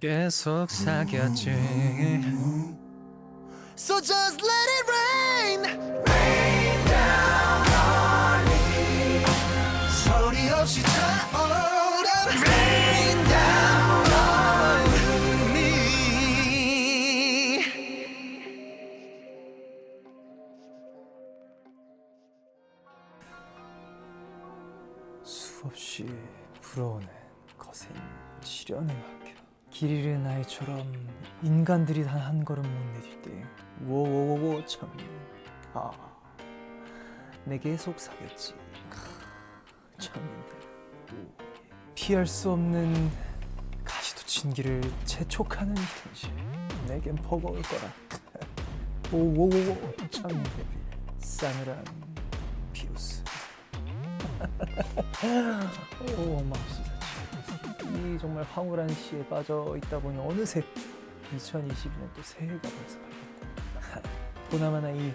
내게 속삭였지. So just let it rain. Rain down on me. 소리 없이 타오른 rain down on me. 수없이 불어오는 거센 시련을 맡겨 길 잃은 아이처럼 인간들이 단 한 걸음 못 내딜 때 워워워워 참 내게 속삭였지. 참인들 피할 수 없는 가시도 친 길을 재촉하는 텐시 내겐 버거울 거라. 오오오오 참인들 싸늘한 비우스. 오 맙소사. 이 정말 황홀한 시에 빠져 있다 보니 어느새 2022년 또 새해가 벌써 밝았고 보나마나 이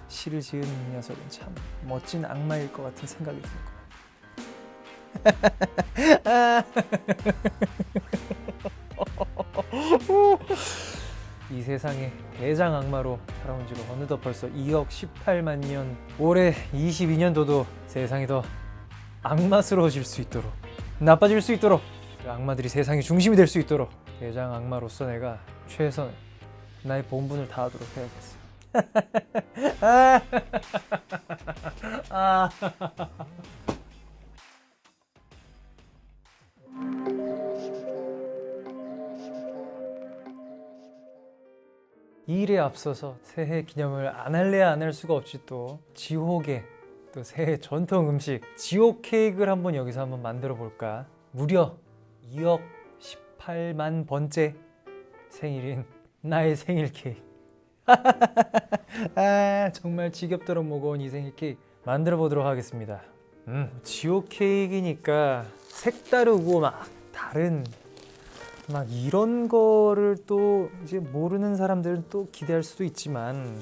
시를 지은 녀석은 참 멋진 악마일 것 같은 생각이 들고 이 세상에 대장 악마로 살아온 지가 어느덧 벌써 2억 18만 년. 올해 22년도도 세상이 더 악마스러워질 수 있도록, 나빠질 수 있도록, 그 악마들이 세상의 중심이 될 수 있도록 대장 악마로서 내가 최선을, 나의 본분을 다하도록 해야겠어. 이 일에 앞서서 새해 기념을 안 할래야 안 할 수가 없지. 또 지옥의 또 새해 전통 음식 지옥 케이크를 한번 여기서 한번 만들어 볼까. 무려 2억 18만 번째 생일인 나의 생일 케이크. 정말 지겹도록 무거운 이 생일 케이크 만들어 보도록 하겠습니다. 지옥 케이크니까 색다르고 막 다른 막 이런 거를 또 이제 모르는 사람들은 또 기대할 수도 있지만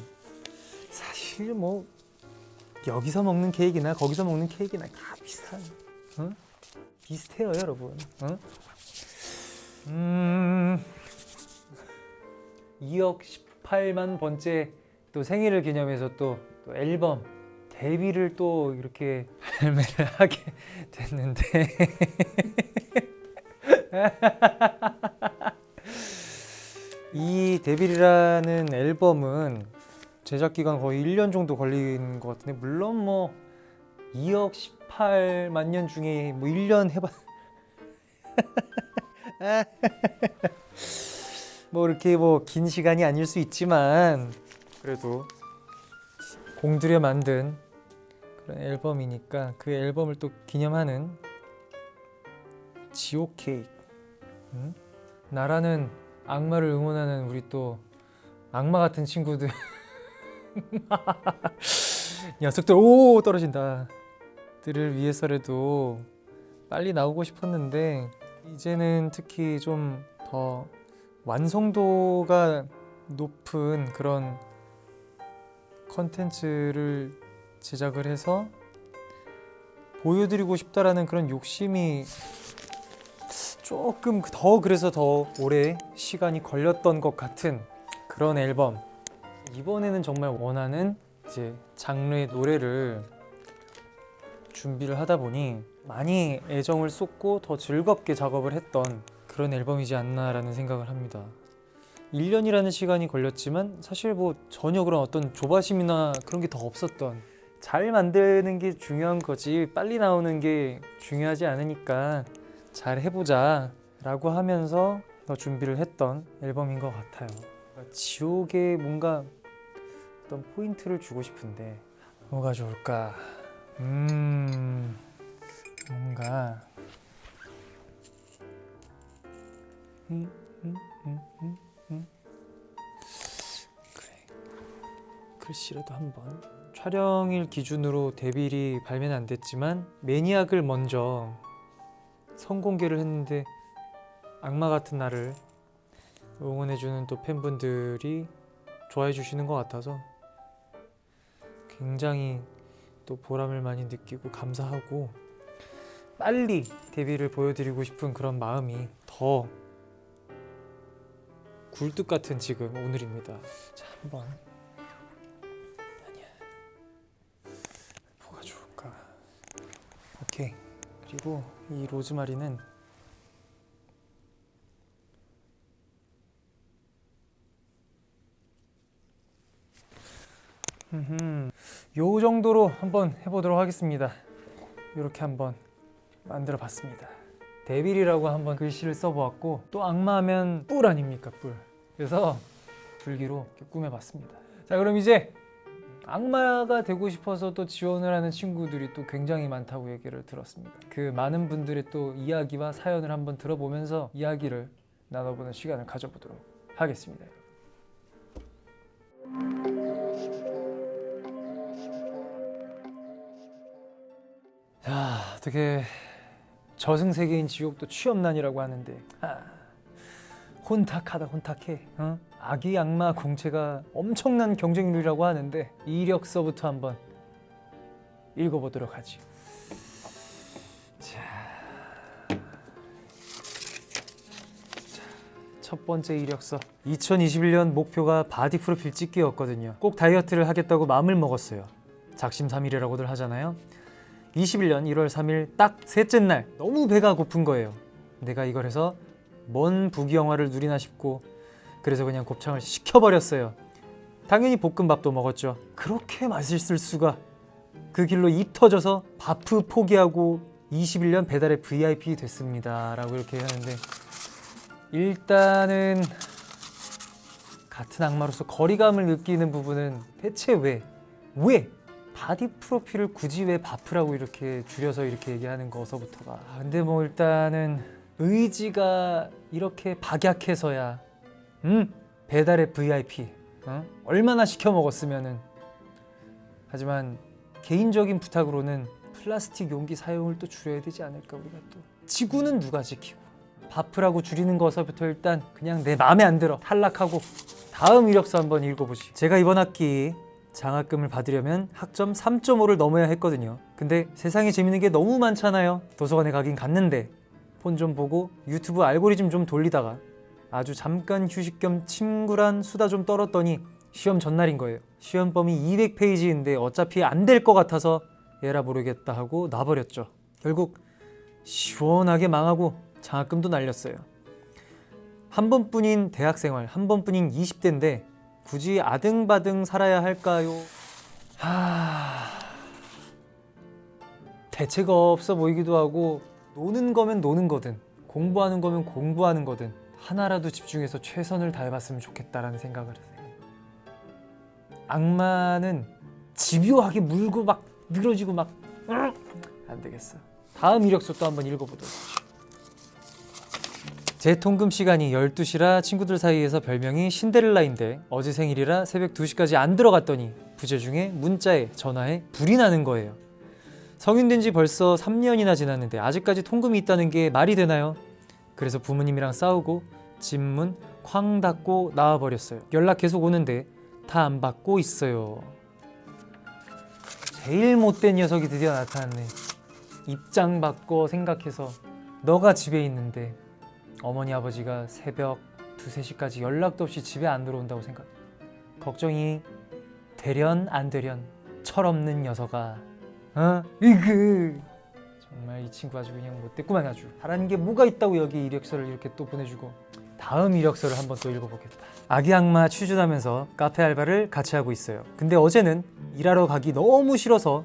사실 뭐 여기서 먹는 케이크나 거기서 먹는 케이크나 다 비슷한, 비슷해요 여러분. 2억 18만 번째 또 생일을 기념해서 또 앨범 데뷔를 또 이렇게 발매를 하게 됐는데 이 데뷔라는 앨범은 제작 기간 거의 1년 정도 걸린 것 같은데, 물론 뭐 2억 18만 년 중에 뭐 1년 해봐 뭐 이렇게 뭐 긴 시간이 아닐 수 있지만 그래도 공들여 만든 그런 앨범이니까 그 앨범을 또 기념하는 지옥 케이크. 나라는 악마를 응원하는 우리 또 악마 같은 친구들 녀석들, 오 떨어진다, 들을 위해서라도 빨리 나오고 싶었는데 이제는 특히 좀 더 완성도가 높은 그런 컨텐츠를 제작을 해서 보여드리고 싶다라는 그런 욕심이 조금 더, 그래서 더 오래 시간이 걸렸던 것 같은 그런 앨범. 이번에는 정말 원하는 이제 장르의 노래를 준비를 하다 보니 많이 애정을 쏟고 더 즐겁게 작업을 했던 그런 앨범이지 않나라는 생각을 합니다. 1년이라는 시간이 걸렸지만 사실 뭐 전혀 그런 어떤 조바심이나 그런 게 더 없었던, 잘 만드는 게 중요한 거지 빨리 나오는 게 중요하지 않으니까 잘 해보자 라고 하면서 더 준비를 했던 앨범인 것 같아요. 지옥에 뭔가 어떤 포인트를 주고 싶은데 뭐가 좋을까? 뭔가 그래, 글씨라도 한번. 촬영일 기준으로 데뷔일이 발매는 안 됐지만 매니악을 먼저 선공개를 했는데 악마 같은 나를 응원해주는 또 팬분들이 좋아해 주시는 것 같아서 굉장히 또 보람을 많이 느끼고 감사하고, 빨리 데뷔를 보여드리고 싶은 그런 마음이 더 굴뚝 같은 지금 오늘입니다. 자, 한번 아니야. 뭐가 좋을까? 오케이. 그리고 이 로즈마리는 요 정도로 한번 해보도록 하겠습니다. 이렇게 한번 만들어 봤습니다. 데빌이라고 한번 글씨를 써보았고, 또 악마하면 뿔 아닙니까, 뿔. 그래서 불기로 이렇게 꾸며봤습니다. 자, 그럼 이제 악마가 되고 싶어서 또 지원을 하는 친구들이 또 굉장히 많다고 얘기를 들었습니다. 그 많은 분들의 또 이야기와 사연을 한번 들어보면서 이야기를 나눠보는 시간을 가져보도록 하겠습니다. 자, 어떻게 저승세계인 지옥도 취업난이라고 하는데 혼탁하다, 혼탁해. 아기 악마 공채가 엄청난 경쟁률이라고 하는데 이력서부터 한번 읽어보도록 하죠. 자, 첫 번째 이력서. 2021년 목표가 바디 프로필 찍기였거든요. 꼭 다이어트를 하겠다고 마음을 먹었어요. 작심삼일이라고들 하잖아요. 21년 1월 3일 딱 셋째 날 너무 배가 고픈 거예요. 내가 이걸 해서 뭔 부귀영화를 누리나 싶고, 그래서 그냥 곱창을 시켜버렸어요. 당연히 볶음밥도 먹었죠. 그렇게 맛있을 수가. 그 길로 입 터져서 바프 포기하고 21년 배달의 VIP 됐습니다 라고 이렇게 하는데, 일단은 같은 악마로서 거리감을 느끼는 부분은 대체 왜 바디 프로필을 굳이 왜 바프라고 이렇게 줄여서 이렇게 얘기하는 거서부터가. 근데 뭐 일단은 의지가 이렇게 박약해서야 배달의 VIP 얼마나 시켜 먹었으면은. 하지만 개인적인 부탁으로는 플라스틱 용기 사용을 또 줄여야 되지 않을까. 우리가 또 지구는 누가 지키고. 바프라고 줄이는 거서부터 일단 그냥 내 마음에 안 들어. 탈락하고 다음 이력서 한번 읽어보시. 제가 이번 학기 장학금을 받으려면 학점 3.5를 넘어야 했거든요. 근데 세상에 재밌는 게 너무 많잖아요. 도서관에 가긴 갔는데 폰 좀 보고 유튜브 알고리즘 좀 돌리다가 아주 잠깐 휴식 겸 친구란 수다 좀 떨었더니 시험 전날인 거예요. 시험 범위 200페이지인데 어차피 안 될 것 같아서 에라 모르겠다 하고 놔버렸죠. 결국 시원하게 망하고 장학금도 날렸어요. 한 번뿐인 대학생활, 한 번뿐인 20대인데 굳이 아등바등 살아야 할까요? 대책 없어 보이기도 하고, 노는 거면 노는 거든 공부하는 거면 공부하는 거든 하나라도 집중해서 최선을 다해봤으면 좋겠다라는 생각을 했어요. 악마는 집요하게 물고 막 늘어지고 막 안 되겠어. 다음 이력서 또 한번 읽어보도록 하죠. 제 통금 시간이 12시라 친구들 사이에서 별명이 신데렐라인데 어제 생일이라 새벽 2시까지 안 들어갔더니 부재 중에 문자에 전화에 불이 나는 거예요. 성인 된 지 벌써 3년이나 지났는데 아직까지 통금이 있다는 게 말이 되나요? 그래서 부모님이랑 싸우고 집문 쾅 닫고 나와버렸어요. 연락 계속 오는데 다 안 받고 있어요. 제일 못된 녀석이 드디어 나타났네. 입장 바꿔 생각해서 너가 집에 있는데 어머니 아버지가 새벽 2-3시까지 연락도 없이 집에 안 들어온다고 생각. 걱정이 되련 안 되련 철없는 녀석아. 이그 정말 이 친구 아주 그냥 못됐구만. 아주 바라는 게 뭐가 있다고 여기 이력서를 이렇게 또 보내주고. 다음 이력서를 한번 또 읽어보겠다. 아기 악마 취준하면서 카페 알바를 같이 하고 있어요. 근데 어제는 일하러 가기 너무 싫어서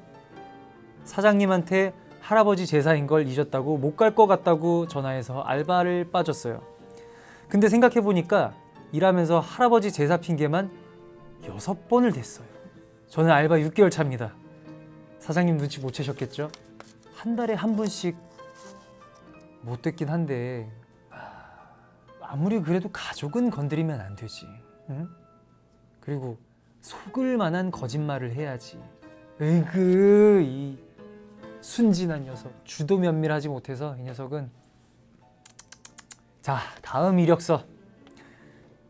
사장님한테 할아버지 제사인 걸 잊었다고 못 갈 것 같다고 전화해서 알바를 빠졌어요. 근데 생각해보니까 일하면서 할아버지 제사 핑계만 6번을 댔어요. 저는 알바 6개월 차입니다. 사장님 눈치 못 채셨겠죠? 한 달에 한 번씩 못 됐긴 한데 아무리 그래도 가족은 건드리면 안 되지. 응? 그리고 속을 만한 거짓말을 해야지. 으그 이 순진한 녀석. 주도 면밀하지 못해서 이 녀석은. 자, 다음 이력서.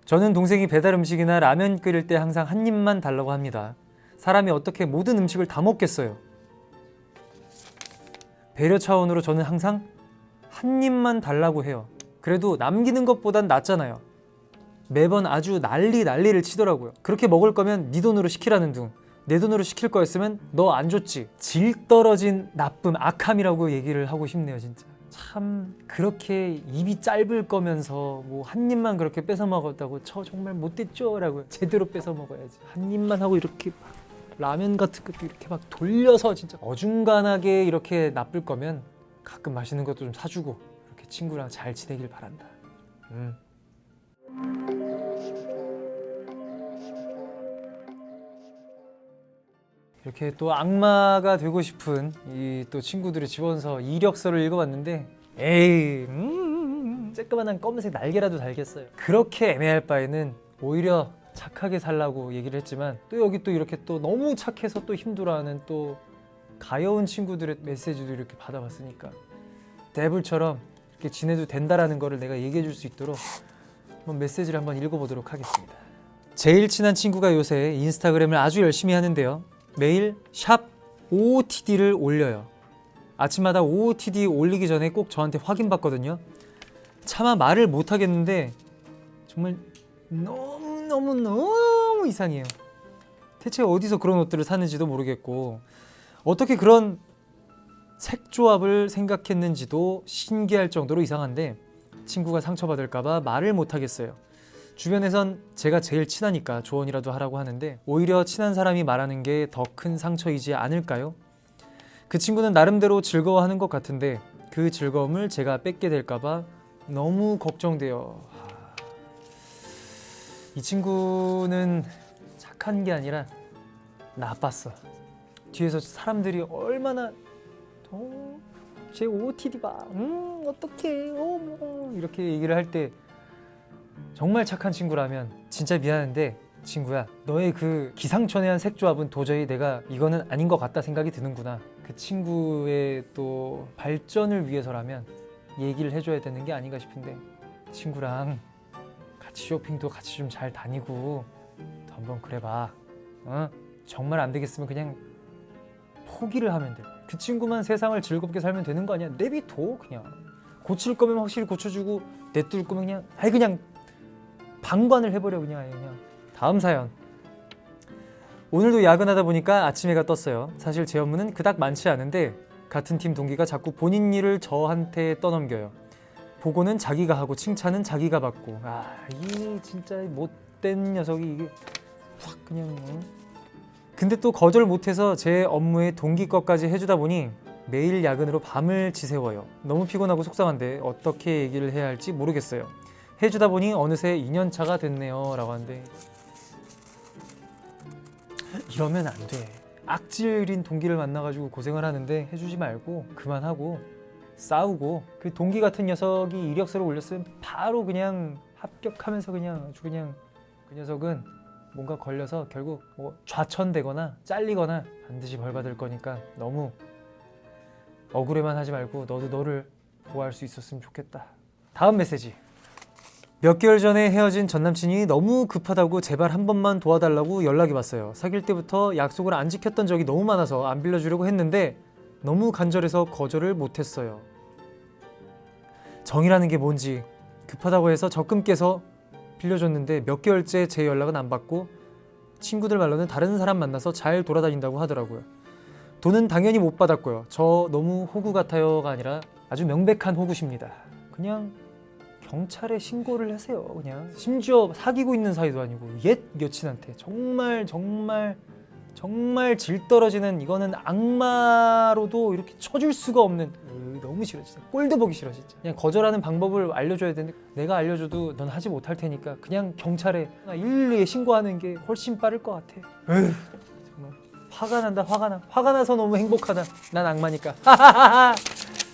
저는 동생이 배달 음식이나 라면 끓일 때 항상 한 입만 달라고 합니다. 사람이 어떻게 모든 음식을 다 먹겠어요? 배려 차원으로 저는 항상 한 입만 달라고 해요. 그래도 남기는 것보단 낫잖아요. 매번 아주 난리를 치더라고요. 그렇게 먹을 거면 네 돈으로 시키라는 둥, 내 돈으로 시킬 거였으면 너 안 줬지. 질 떨어진 나쁨, 악함이라고 얘기를 하고 싶네요 진짜. 참 그렇게 입이 짧을 거면서 뭐 한 입만 그렇게 뺏어 먹었다고 저 정말 못됐죠? 라고요. 제대로 뺏어 먹어야지. 한 입만 하고 이렇게 막 라면 같은 것도 이렇게 막 돌려서 진짜 어중간하게 이렇게 나쁠 거면 가끔 맛있는 것도 좀 사주고 이렇게 친구랑 잘 지내길 바란다. 이렇게 또 악마가 되고 싶은 이 또 친구들의 지원서 이력서를 읽어봤는데 에이 쬐끄만한 검은색 날개라도 달겠어요. 그렇게 애매할 바에는 오히려 착하게 살라고 얘기를 했지만 또 여기 또 이렇게 또 너무 착해서 또 힘들어하는 또 가여운 친구들의 메시지도 이렇게 받아봤으니까 데블처럼 이렇게 지내도 된다라는 거를 내가 얘기해 줄 수 있도록 한번 메시지를 한번 읽어보도록 하겠습니다. 제일 친한 친구가 요새 인스타그램을 아주 열심히 하는데요. 매일 샵 OOTD를 올려요. 아침마다 OOTD 올리기 전에 꼭 저한테 확인받거든요. 차마 말을 못하겠는데 정말 너무 이상해요. 대체 어디서 그런 옷들을 사는지도 모르겠고 어떻게 그런 색조합을 생각했는지도 신기할 정도로 이상한데 친구가 상처받을까봐 말을 못하겠어요. 주변에선 제가 제일 친하니까 조언이라도 하라고 하는데 오히려 친한 사람이 말하는 게 더 큰 상처이지 않을까요? 그 친구는 나름대로 즐거워하는 것 같은데 그 즐거움을 제가 뺏게 될까봐 너무 걱정돼요. 이 친구는 착한 게 아니라 나빴어. 뒤에서 사람들이 얼마나 제 OOTD 봐. 어떡해. 이렇게 얘기를 할 때 정말 착한 친구라면 진짜 미안한데 친구야 너의 그 기상천외한 색조합은 도저히 내가 이거는 아닌 것 같다 생각이 드는구나. 그 친구의 또 발전을 위해서라면 얘기를 해줘야 되는 게 아닌가 싶은데 친구랑 같이 쇼핑도 같이 좀 잘 다니고 또 한번 그래봐. 정말 안 되겠으면 그냥 포기를 하면 돼. 그 친구만 세상을 즐겁게 살면 되는 거 아니야? 내비둬 그냥. 고칠 거면 확실히 고쳐주고 내둘 거면 그냥 방관을 해버려 그냥. 다음 사연. 오늘도 야근하다 보니까 아침 해가 떴어요. 사실 제 업무는 그닥 많지 않은데 같은 팀 동기가 자꾸 본인 일을 저한테 떠넘겨요. 보고는 자기가 하고 칭찬은 자기가 받고 이 진짜 못된 녀석이 이게 확 그냥 근데 또 거절 못해서 제 업무에 동기 것까지 해주다 보니 매일 야근으로 밤을 지새워요. 너무 피곤하고 속상한데 어떻게 얘기를 해야 할지 모르겠어요. 해주다 보니 어느새 2년차가 됐네요 라고 하는데 이러면 안 돼. 악질인 동기를 만나가지고 고생을 하는데 해주지 말고 그만하고 싸우고 그 동기 같은 녀석이 이력서를 올렸으면 바로 그냥 합격하면서 그냥 아주 그냥 그 녀석은 뭔가 걸려서 결국 뭐 좌천되거나 잘리거나 반드시 벌 받을 거니까 너무 억울해만 하지 말고 너도 너를 보호할 수 있었으면 좋겠다. 다음 메시지. 몇 개월 전에 헤어진 전남친이 너무 급하다고 제발 한 번만 도와달라고 연락이 왔어요. 사귈 때부터 약속을 안 지켰던 적이 너무 많아서 안 빌려주려고 했는데 너무 간절해서 거절을 못했어요. 정이라는 게 뭔지 급하다고 해서 적금 깨서 빌려줬는데 몇 개월째 제 연락은 안 받고 친구들 말로는 다른 사람 만나서 잘 돌아다닌다고 하더라고요. 돈은 당연히 못 받았고요. 저 너무 호구 같아요가 아니라 아주 명백한 호구십니다. 그냥 경찰에 신고를 하세요. 그냥 심지어 사귀고 있는 사이도 아니고 옛 여친한테 정말 질 떨어지는 이거는 악마로도 이렇게 쳐줄 수가 없는 너무 싫어 진짜. 꼴도 보기 싫어 진짜. 그냥 거절하는 방법을 알려줘야 되는데 내가 알려줘도 넌 하지 못할 테니까 그냥 경찰에 112에 신고하는 게 훨씬 빠를 것 같아. 정말 화가 난다. 화가 나서 너무 행복하다. 난 악마니까.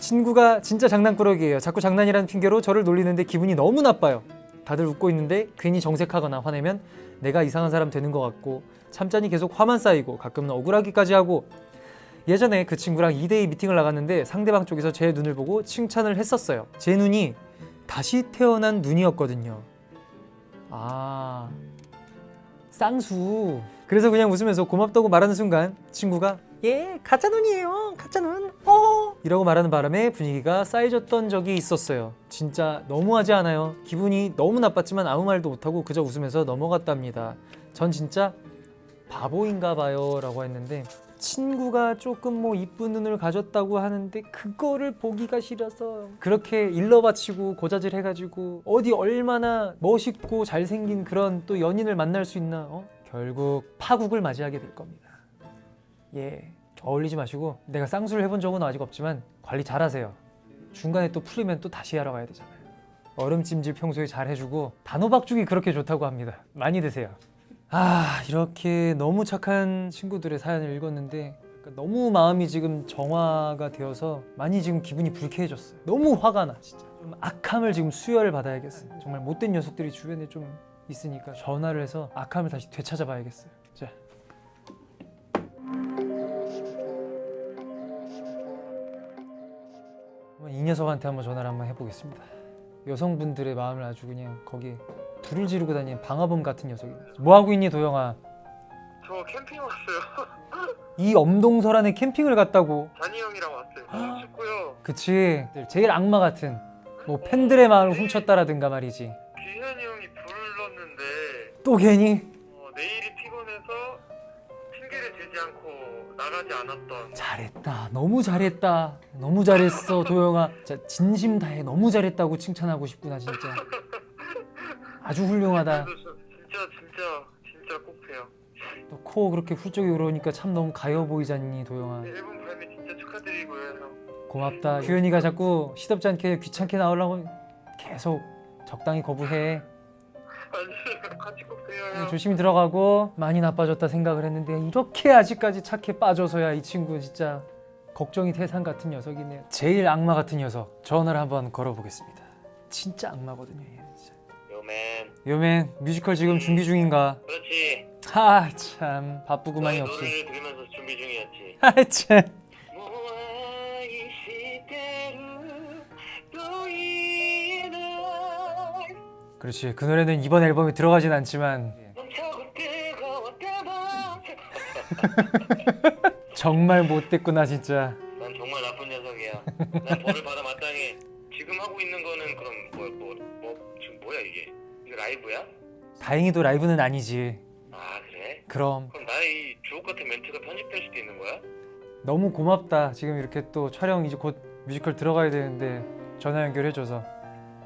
친구가 진짜 장난꾸러기예요. 자꾸 장난이라는 핑계로 저를 놀리는데 기분이 너무 나빠요. 다들 웃고 있는데 괜히 정색하거나 화내면 내가 이상한 사람 되는 것 같고 참자니 계속 화만 쌓이고 가끔은 억울하기까지 하고 예전에 그 친구랑 2대2 미팅을 나갔는데 상대방 쪽에서 제 눈을 보고 칭찬을 했었어요. 제 눈이 다시 태어난 눈이었거든요. 쌍수. 그래서 그냥 웃으면서 고맙다고 말하는 순간 친구가 가짜 눈이에요. 가짜 눈. 이라고 말하는 바람에 분위기가 쌓여졌던 적이 있었어요. 진짜 너무하지 않아요? 기분이 너무 나빴지만 아무 말도 못하고 그저 웃으면서 넘어갔답니다. 전 진짜 바보인가 봐요 라고 했는데, 친구가 조금 뭐 이쁜 눈을 가졌다고 하는데 그거를 보기가 싫어서 그렇게 일러바치고 고자질 해가지고 어디 얼마나 멋있고 잘생긴 그런 또 연인을 만날 수 있나. 결국 파국을 맞이하게 될 겁니다. 예, 어울리지 마시고, 내가 쌍수를 해본 적은 아직 없지만 관리 잘하세요. 중간에 또 풀리면 또 다시 하러 가야 되잖아요. 얼음찜질 평소에 잘 해주고, 단호박죽이 그렇게 좋다고 합니다. 많이 드세요. 이렇게 너무 착한 친구들의 사연을 읽었는데 너무 마음이 지금 정화가 되어서 많이 지금 기분이 불쾌해졌어요. 너무 화가 나 진짜. 좀 악함을 지금 수혈을 받아야겠어요. 정말 못된 녀석들이 주변에 좀 있으니까 전화를 해서 악함을 다시 되찾아 봐야겠어요. 자, 이 녀석한테 한번 전화를 한번 해보겠습니다. 여성분들의 마음을 아주 그냥 거기에 불을 지르고 다니는 방화범 같은 녀석이. 뭐 하고 있니 도영아? 저 캠핑 왔어요. 이 엄동설안에 캠핑을 갔다고? 잔이 형이랑 왔어요. 너무 춥고요. 그치, 제일 악마 같은 뭐 팬들의 마음을 훔쳤다라든가 말이지. 기현이 형이 불렀는데 또 괜히 내일이 피곤해서 핑계를 대지 않고 나가지 않았던. 잘했다, 너무 잘했다, 너무 잘했어 도영아. 진짜 진심 다해 너무 잘했다고 칭찬하고 싶구나 진짜. 아주 훌륭하다. 그래서 진짜 꼭 봬요. 또 코 그렇게 훌쩍이 울어오니까 참 너무 가여 보이지 않니 도영아. 앨범 발매 진짜 축하드리고요 형. 고맙다. 규현이가 자꾸 시덥지 않게 귀찮게 나오려고 계속 적당히 거부해. 아니 같이 꼭 봬요 형. 조심히 들어가고. 많이 나빠졌다 생각을 했는데 이렇게 아직까지 착해 빠져서야 이 친구 진짜 걱정이 태산 같은 녀석이네요. 제일 악마 같은 녀석 전화를 한번 걸어보겠습니다. 진짜 악마거든요 얘는 진짜. 요맨. 요맨 뮤지컬 지금 준비 중인가? 그렇지. 참 바쁘구만 역시. 노래를 들으면서 준비 중이었지. 참. 그렇지, 그 노래는 이번 앨범에 들어가진 않지만 정말 못됐구나 진짜. 난 정말 나쁜 녀석이야. 난 벌을 받아 마땅해. 지금 하고 있는 거는 그럼 지금 뭐야 이게? 이거 라이브야? 다행히도 라이브는 아니지. 아 그래? 그럼 그럼 나의 주옥 같은 멘트가 편집될 수도 있는 거야? 너무 고맙다. 지금 이렇게 또 촬영 이제 곧 뮤지컬 들어가야 되는데 전화 연결해줘서.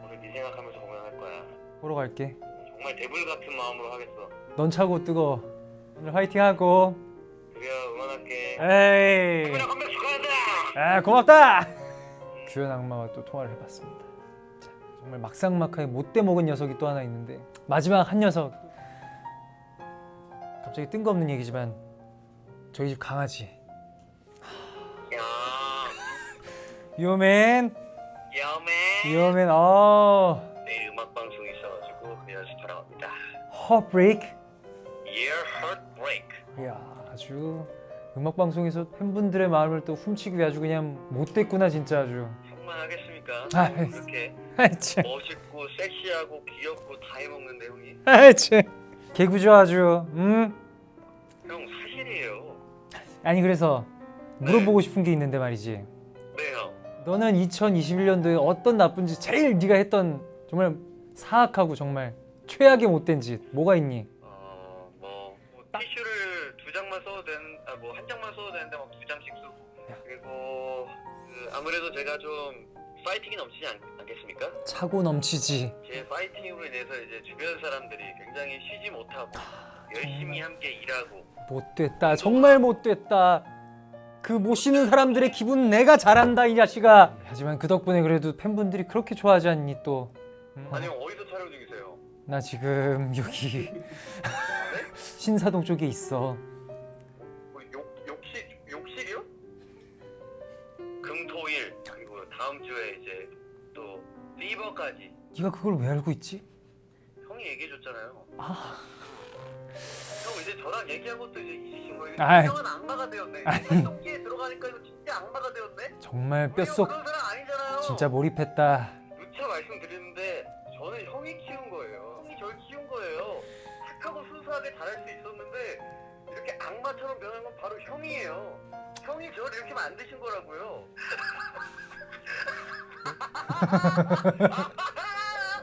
오늘 네 생각하면서 공연할 거야. 보러 갈게. 정말 대불 같은 마음으로 하겠어. 넌 차고 뜨거. 오늘 화이팅하고. 그래요, 응원할게. 에이. 카메라 컴백 축하한다. 아 고맙다. 규현 악마와 또 통화를 해봤습니다. 자, 정말 막상막하게 못돼 먹은 녀석이 또 하나 있는데, 마지막 한 녀석. 갑자기 뜬금없는 얘기지만 저희 집 강아지 야, 요맨 야맨. 내일 음악 방송이 있어가지고 연습하러 갑니다. Heartbreak. Year Heartbreak. 이야, 아주 음악 방송에서 팬분들의 마음을 또 훔치기 위해 아주 그냥 못됐구나 진짜 아주. 형만 하겠습니까? 아, 이렇게 아이치. 멋있고 섹시하고 귀엽고 다 해먹는데 형이? 아이치. 개구죠 아주. 형 사실이에요. 아니 그래서 물어보고 싶은 게 있는데 말이지. 네 형. 너는 2021년도에 어떤 나쁜 짓, 제일 네가 했던 정말 사악하고 정말 최악의 못된 짓 뭐가 있니? 뭐 티슈를 두 장만 써도 되는, 뭐 한 장만 써도 되는데 막 두 장씩 쓰고. 그리고 아무래도 제가 좀 파이팅이 넘치지 않겠습니까? 차고 넘치지. 제 파이팅으로 인해서 이제 주변 사람들이 굉장히 쉬지 못하고 열심히 함께 일하고. 못됐다. 정말 못됐다. 그 못 쉬는 사람들의 기분 내가 잘한다 이 자식아. 하지만 그 덕분에 그래도 팬분들이 그렇게 좋아하지 않니 또. 아니 형 어디서 촬영 중이세요? 나 지금 여기 신사동 쪽에 있어. 뭐 욕실이요? 금토일 그리고 다음 주에 이제 또 리버까지. 네가 그걸 왜 알고 있지? 형이 얘기해줬잖아요. 아, 형 이제 저랑 얘기한 것도 이제 잊으신 거예요. 아이. 형은 악마가 되었네. 똥기에 들어가니까 이거 진짜 악마가 되었네. 정말 우리 형 뼛속 그런 사람 아니잖아요. 진짜 몰입했다. 누차 말씀드리는데 저는 형이 키운 거예요. 형이 저를 키운 거예요. 착하고 순수하게 잘할 수 있었는데 이렇게 악마처럼 변한 건 바로 형이에요. 형이 저를 이렇게 만드신 거라고요.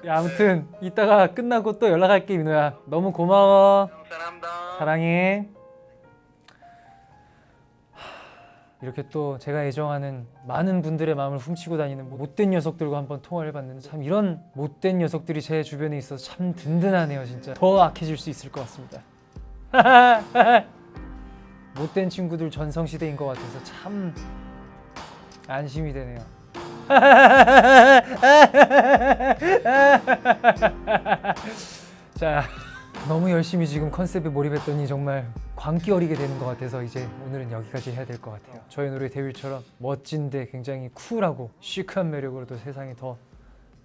야, 아무튼 이따가 끝나고 또 연락할게 민호야. 너무 고마워. 사랑합니다. 사랑해. 이렇게 또 제가 애정하는 많은 분들의 마음을 훔치고 다니는 못된 녀석들과 한번 통화를 해봤는데 참 이런 못된 녀석들이 제 주변에 있어서 참 든든하네요. 진짜 더 악해질 수 있을 것 같습니다. 못된 친구들 전성시대인 것 같아서 참 안심이 되네요. 자, 너무 열심히 지금 컨셉에 몰입했더니 정말 광기 어리게 되는 것 같아서 이제 오늘은 여기까지 해야 될 것 같아요. 저의 노래 데뷔처럼 멋진데 굉장히 쿨하고 시크한 매력으로 또 세상에 더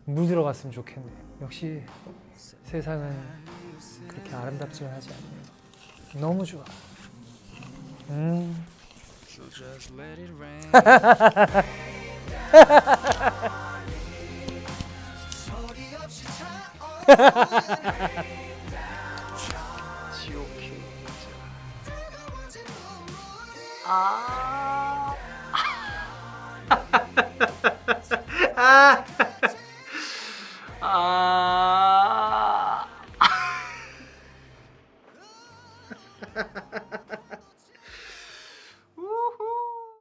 물들어갔으면 좋겠네요. 역시 세상은 그렇게 아름답지는 하지 않네요. 너무 좋아. 소리 없이 차오르는 지옥행. 뜨거워진 눈물이 아